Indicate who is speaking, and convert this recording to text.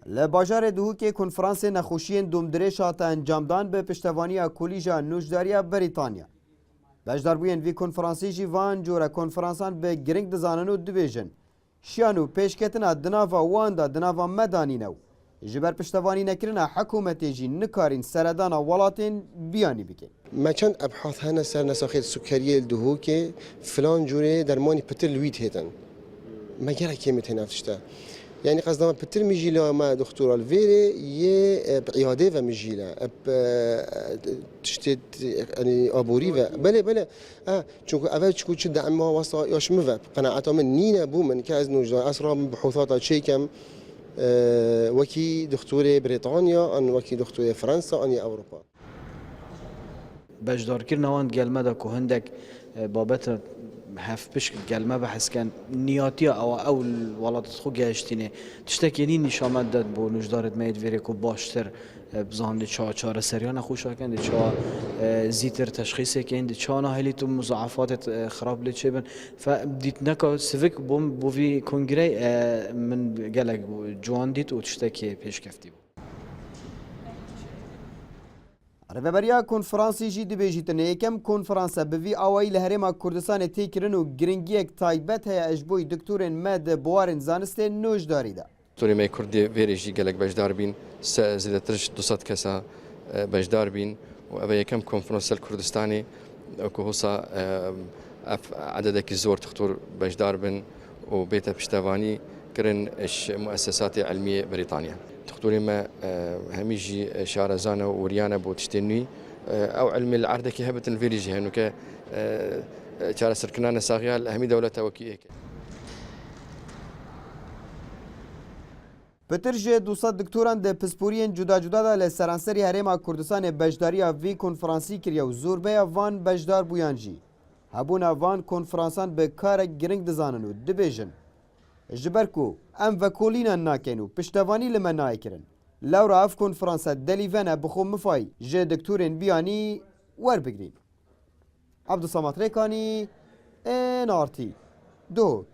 Speaker 1: لباجار دهو که کنفرانس نخوشی دومدرش هات انجامدان به پشتوانی کلیجا نوشداری بریتانیا. بجدار بوین وی کنفرانسی جیوان جورا کنفرانسان به گرنگ دزانن و دویژن. شیانو پیشکتنا دناوا واندا دناوا مدانینو. جبر پشتوانی نکرنا حکومتی جی نکارین سردان ولاتین بیانی بکن.
Speaker 2: ما چند ابحاث هنا سر نساخ السكريه الدهو که فلان جوره درمانی پتر لويد هيتن ما جرى كلمه هنا تشتا يعني قصدنا بتر ميجيلا ما دكتور الفيري ي بعياده وميجيلا تشتت يعني ابوري بله چون اول چكو چه دعم واسطه ياش مف قناعته من نينا بو من كاز نوجا اسرا بحوثات شيكم وكي دكتور بريطانيا ان وكي دكتور فرنسا ان اوروبا
Speaker 3: بجدار كرنا وان قلمه دا كهندك بابت هف بش قلمه بحث كان نياتيا او الولاد خو گشتينه تشتكيني نشامت داد بو نوجدارت ميد فيريكو باشتر بزاند چا سريان خوشا كند چا زيتر تشخيص كند چا ناهلي تو مضاعفات خراب لچبن فديت نكا سيفيك بو في كونغري من قالك جوان ديت وتشتكي پیش كفتي
Speaker 1: رهبریا کنفرانسی جی دبیجیتن یکم کنفرانس بوی آوایی لهرما کردستان تیکرن و گرنگیک تایبت هیا اجبوی دکتورن مد بوارن زانسته نوش داریده.
Speaker 4: دکتوری می کردی ویریجی گلک بجدار بین زیادترش 200 کسا بجدار بین و اوه یکم کنفرانس کردستانی که حسا عددك زور دكتور بجدار بن وبيت پشتوانی کرن اش مؤسسات علمية بريطانيا. دكتوري ما هميجي شارزانا وريانا بوتشتني او علم العرض كي هبت الفيريجي هنو ك شار سركنان ساغيال همي دولته وكي
Speaker 1: پترجه 200 دکتوران ده پسپورین جدا دا لسرانسری هرما کردستان بجداری وی کنفرانسی کریا و زوربه وان بجدار بویانجی. هبون وان کنفرانسان به کار گرنگ دزانن و دبیجن. جبرکو ام وکولینا ناکنو پشتوانی لما نایکرن. لورا اف کنفرانسا دلیوانا بخو مفای جه دکتورین بیانی ور بگرین. عبدالصمد ریکانی NRT 2